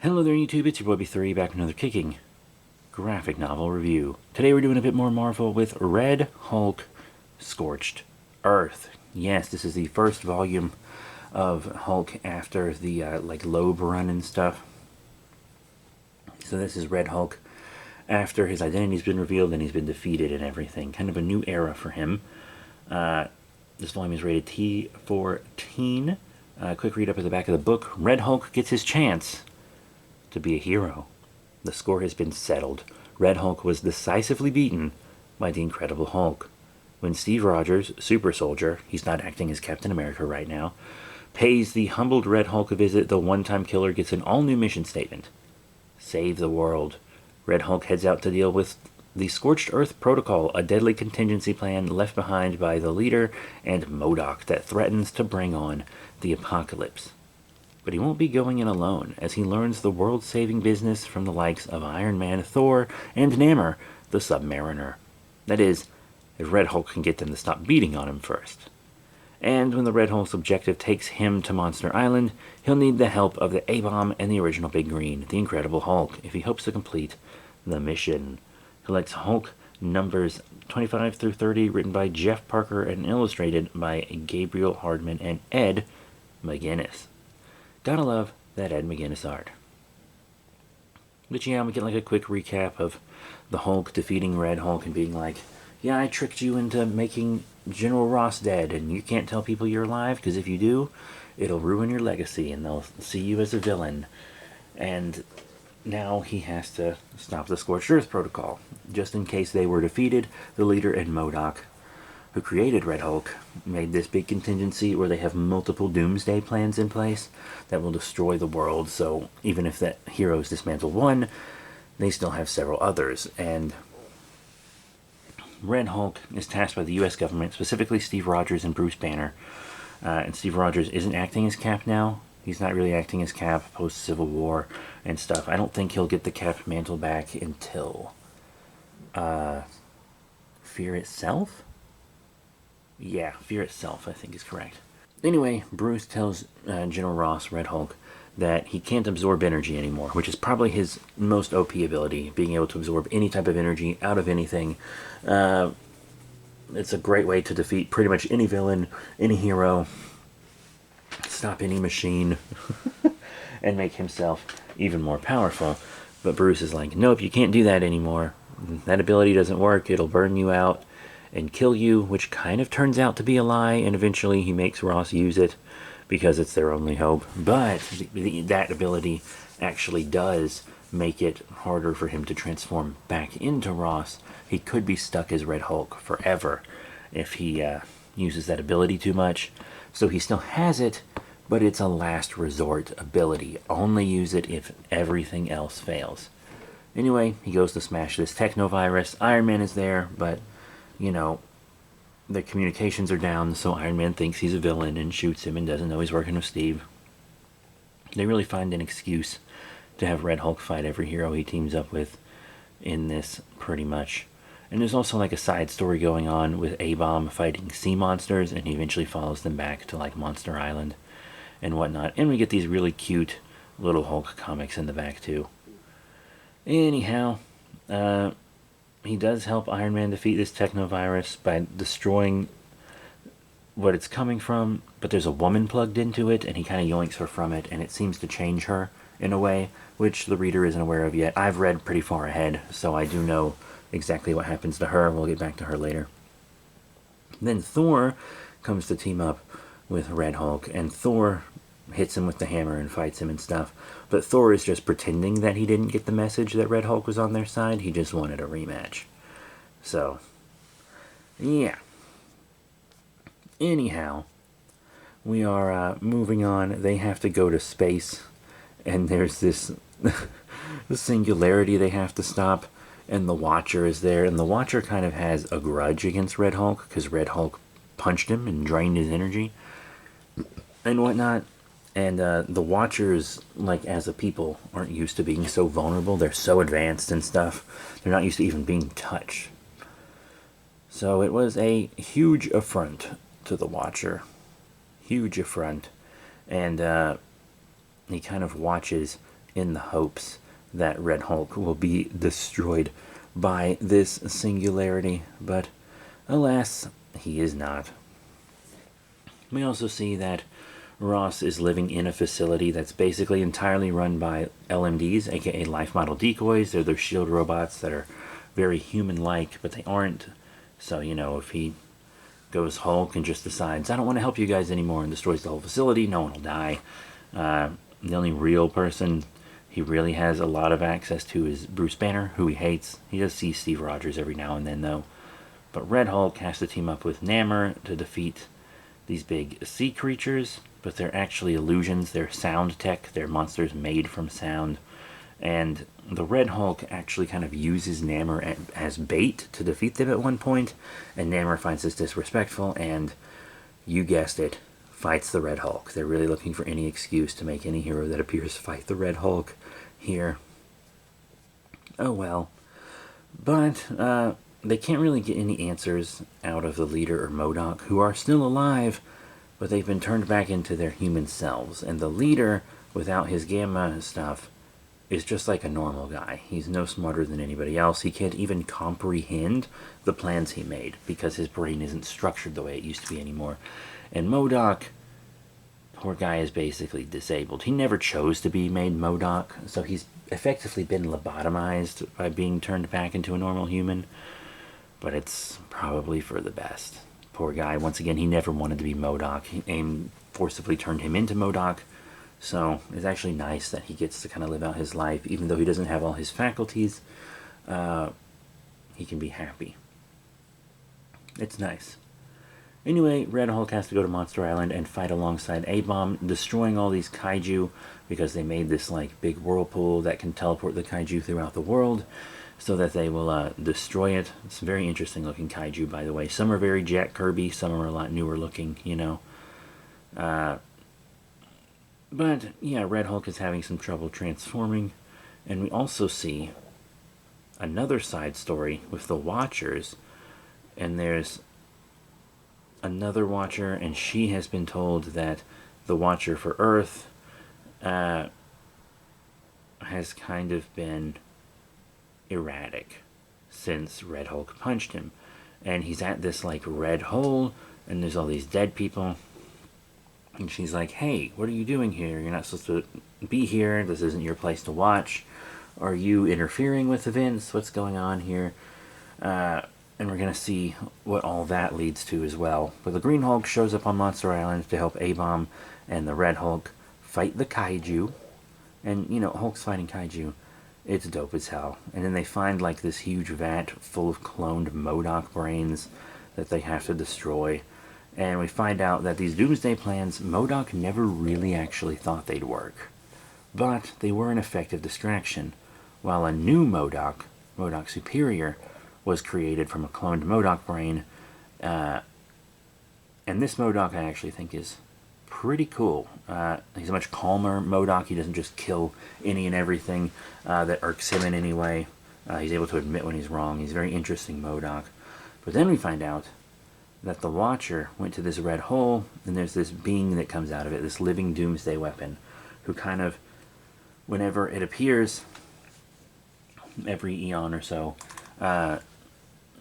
Hello there YouTube, it's your boy B3 back with another kicking graphic novel review. Today we're doing a bit more Marvel with Red Hulk Scorched Earth. Yes, this is the first volume of Hulk after the Loeb run and stuff. So this is Red Hulk after his identity's been revealed and he's been defeated and everything. Kind of a new era for him. This volume is rated T14. Quick read up at the back of the book. Red Hulk gets his chance to be a hero. The score has been settled. Red Hulk was decisively beaten by the Incredible Hulk. When Steve Rogers, super soldier, he's not acting as Captain America right now, pays the humbled Red Hulk a visit, the one-time killer gets an all-new mission statement. Save the world. Red Hulk heads out to deal with the Scorched Earth Protocol, a deadly contingency plan left behind by the leader and MODOK that threatens to bring on the apocalypse. But he won't be going in alone, as he learns the world-saving business from the likes of Iron Man, Thor, and Namor, the Submariner. That is, if Red Hulk can get them to stop beating on him first. And when the Red Hulk's objective takes him to Monster Island, he'll need the help of the A-Bomb and the original Big Green, the Incredible Hulk, if he hopes to complete the mission. Collects Hulk numbers 25 through 30, written by Jeff Parker and illustrated by Gabriel Hardman and Ed McGuinness. Gotta love that Ed McGuinness art. But yeah, we get like a quick recap of the Hulk defeating Red Hulk and being like, yeah, I tricked you into making General Ross dead, and you can't tell people you're alive, because if you do, it'll ruin your legacy, and they'll see you as a villain. And now he has to stop the Scorched Earth Protocol. Just in case they were defeated, the leader and MODOK, who created Red Hulk, made this big contingency where they have multiple doomsday plans in place that will destroy the world. So even if that heroes dismantle one, they still have several others. And Red Hulk is tasked by the US government, specifically Steve Rogers and Bruce Banner. And Steve Rogers isn't acting as Cap now. He's not really acting as Cap post-Civil War and stuff. I don't think he'll get the Cap mantle back until Fear Itself? Yeah, Fear Itself, I think is correct. Anyway, Bruce tells General Ross, Red Hulk, that he can't absorb energy anymore, which is probably his most OP ability, being able to absorb any type of energy out of anything. It's a great way to defeat pretty much any villain, any hero, stop any machine, and make himself even more powerful. But Bruce is like, nope, you can't do that anymore. That ability doesn't work, it'll burn you out and kill you, which kind of turns out to be a lie, and eventually he makes Ross use it because it's their only hope. But that ability actually does make it harder for him to transform back into Ross. He could be stuck as Red Hulk forever if he uses that ability too much. So he still has it, but it's a last resort ability. Only use it if everything else fails. Anyway, he goes to smash this technovirus. Iron Man is there, but you know, their communications are down, so Iron Man thinks he's a villain and shoots him and doesn't know he's working with Steve. They really find an excuse to have Red Hulk fight every hero he teams up with in this, pretty much. And there's also like a side story going on with A-Bomb fighting sea monsters, and he eventually follows them back to like Monster Island and whatnot. And we get these really cute little Hulk comics in the back too. Anyhow, he does help Iron Man defeat this technovirus by destroying what it's coming from, but there's a woman plugged into it, and he kind of yoinks her from it, and it seems to change her in a way, which the reader isn't aware of yet. I've read pretty far ahead, so I do know exactly what happens to her. We'll get back to her later. Then Thor comes to team up with Red Hulk, and Thor hits him with the hammer and fights him and stuff. But Thor is just pretending that he didn't get the message that Red Hulk was on their side. He just wanted a rematch. So, yeah. Anyhow, we are moving on. They have to go to space, and there's this the singularity they have to stop, and the Watcher is there, and the Watcher kind of has a grudge against Red Hulk, because Red Hulk punched him and drained his energy and whatnot. And the Watchers, like, as a people, aren't used to being so vulnerable. They're so advanced and stuff. They're not used to even being touched. So it was a huge affront to the Watcher. Huge affront. And he kind of watches in the hopes that Red Hulk will be destroyed by this singularity, but alas, he is not. We also see that Ross is living in a facility that's basically entirely run by LMDs, aka life model decoys. They're their shield robots that are very human-like, but they aren't. So, if he goes Hulk and just decides, I don't want to help you guys anymore, and destroys the whole facility, no one will die. The only real person he really has a lot of access to is Bruce Banner, who he hates. He does see Steve Rogers every now and then, though. But Red Hulk has to team up with Namor to defeat these big sea creatures, but they're actually illusions. They're sound tech. They're monsters made from sound. And the Red Hulk actually kind of uses Namor as bait to defeat them at one point, and Namor finds this disrespectful, and you guessed it, fights the Red Hulk. They're really looking for any excuse to make any hero that appears fight the Red Hulk here. Oh well. But they can't really get any answers out of the leader or MODOK, who are still alive, but they've been turned back into their human selves. And the leader, without his gamma stuff, is just like a normal guy. He's no smarter than anybody else. He can't even comprehend the plans he made because his brain isn't structured the way it used to be anymore. And MODOK, poor guy, is basically disabled. He never chose to be made MODOK, so he's effectively been lobotomized by being turned back into a normal human. But it's probably for the best. Poor guy, once again, he never wanted to be MODOK. AIM forcibly turned him into MODOK. So it's actually nice that he gets to kind of live out his life. Even though he doesn't have all his faculties, he can be happy. It's nice. Anyway, Red Hulk has to go to Monster Island and fight alongside A-Bomb, destroying all these kaiju because they made this like big whirlpool that can teleport the kaiju throughout the world so that they will destroy it. It's a very interesting looking kaiju, by the way. Some are very Jack Kirby, some are a lot newer looking, But, yeah, Red Hulk is having some trouble transforming. And we also see another side story with the Watchers. And there's another Watcher, and she has been told that the Watcher for Earth has kind of been erratic since Red Hulk punched him. And he's at this, like, red hole, and there's all these dead people. And she's like, hey, what are you doing here? You're not supposed to be here. This isn't your place to watch. Are you interfering with events? What's going on here? And we're going to see what all that leads to as well. But the Green Hulk shows up on Monster Island to help A-Bomb and the Red Hulk fight the kaiju. And, Hulk's fighting kaiju. It's dope as hell. And then they find, like, this huge vat full of cloned MODOK brains that they have to destroy. And we find out that these doomsday plans, MODOK never really actually thought they'd work. But they were an effective distraction, while a new MODOK, MODOK Superior, was created from a cloned MODOK brain. And this MODOK I actually think is pretty cool. He's a much calmer MODOK. He doesn't just kill any and everything that irks him in any way. He's able to admit when he's wrong. He's a very interesting MODOK. But then we find out that the Watcher went to this red hole, and there's this being that comes out of it, this living doomsday weapon, who kind of, whenever it appears, every eon or so,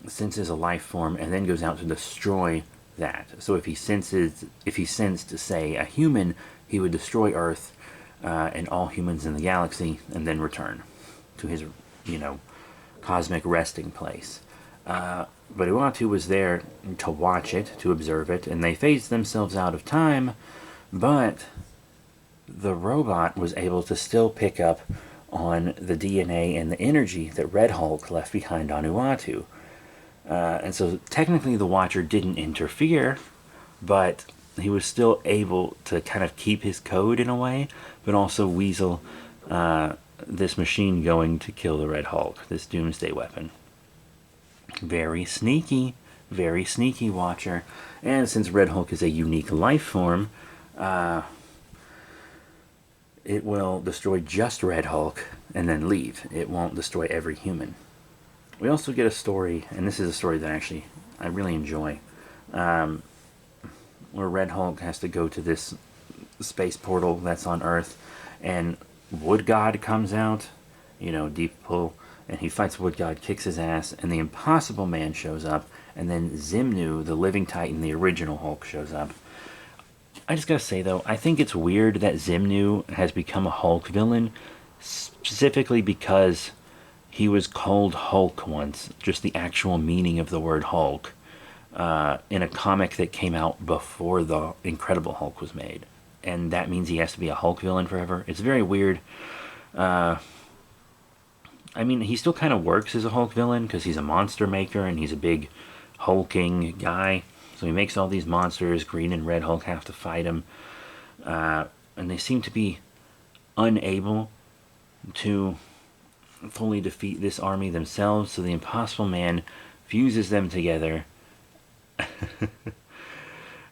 senses a life form and then goes out to destroy that. So if he sensed, say, a human, he would destroy Earth and all humans in the galaxy, and then return to his, cosmic resting place. But Uatu was there to watch it, to observe it, and they phased themselves out of time, but the robot was able to still pick up on the DNA and the energy that Red Hulk left behind on Uatu. And so technically the Watcher didn't interfere, but he was still able to kind of keep his code in a way, but also weasel this machine going to kill the Red Hulk, this doomsday weapon. Very sneaky Watcher. And since Red Hulk is a unique life form, it will destroy just Red Hulk and then leave. It won't destroy every human. We also get a story, and this is a story that actually I really enjoy, where Red Hulk has to go to this space portal that's on Earth and Wood God comes out, deep pull, and he fights Wood God, kicks his ass, and the Impossible Man shows up, and then Zimnu, the Living Titan, the original Hulk, shows up. I just gotta say though, I think it's weird that Zimnu has become a Hulk villain, specifically because he was called Hulk once, just the actual meaning of the word Hulk, in a comic that came out before the Incredible Hulk was made. And that means he has to be a Hulk villain forever. It's very weird. I mean, he still kind of works as a Hulk villain because he's a monster maker and he's a big hulking guy. So he makes all these monsters. Green and Red Hulk have to fight him. And they seem to be unable to fully defeat this army themselves. So the Impossible Man fuses them together.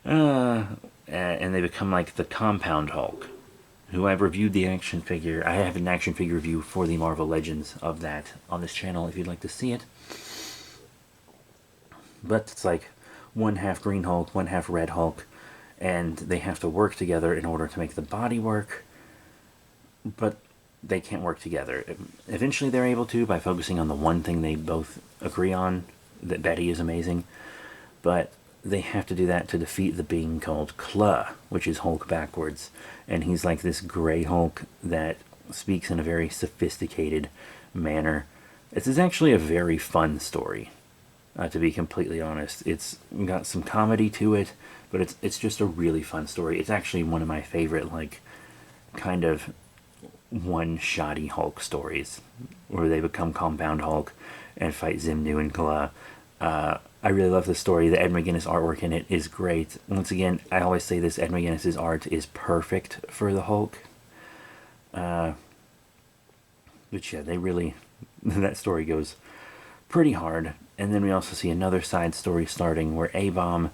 And they become like the Compound Hulk, who I've reviewed the action figure. I have an action figure review for the Marvel Legends of that on this channel if you'd like to see it. But it's like one half Green Hulk, one half Red Hulk, and they have to work together in order to make the body work, but they can't work together. Eventually they're able to by focusing on the one thing they both agree on, that Betty is amazing, but they have to do that to defeat the being called Kla, which is Hulk backwards. And he's like this gray Hulk that speaks in a very sophisticated manner. This is actually a very fun story, to be completely honest. It's got some comedy to it, but it's just a really fun story. It's actually one of my favorite, like, kind of one-shotty Hulk stories, where they become Compound Hulk and fight Zimnu and Kla. I really love the story. The Ed McGuinness artwork in it is great. Once again, I always say this, Ed McGuinness's art is perfect for the Hulk. But yeah, they really, that story goes pretty hard. And then we also see another side story starting where A-Bomb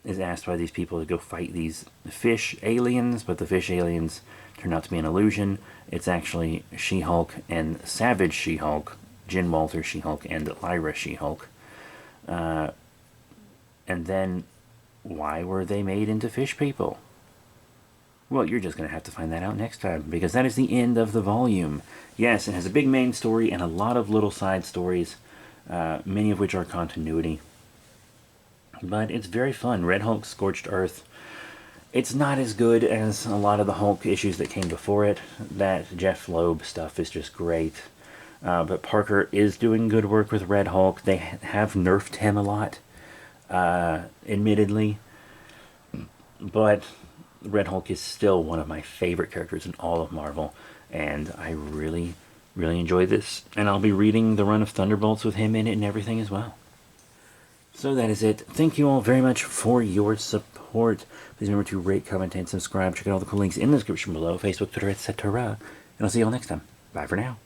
is asked by these people to go fight these fish aliens, but the fish aliens turn out to be an illusion. It's actually She-Hulk and Savage She-Hulk, Jen Walter She-Hulk and Lyra She-Hulk. And then, why were they made into fish people? Well, you're just going to have to find that out next time, because that is the end of the volume. Yes, it has a big main story and a lot of little side stories, many of which are continuity. But it's very fun. Red Hulk, Scorched Earth. It's not as good as a lot of the Hulk issues that came before it. That Jeff Loeb stuff is just great. But Parker is doing good work with Red Hulk. They have nerfed him a lot, admittedly. But Red Hulk is still one of my favorite characters in all of Marvel. And I really, really enjoy this. And I'll be reading the run of Thunderbolts with him in it and everything as well. So that is it. Thank you all very much for your support. Please remember to rate, comment, and subscribe. Check out all the cool links in the description below. Facebook, Twitter, etc. And I'll see you all next time. Bye for now.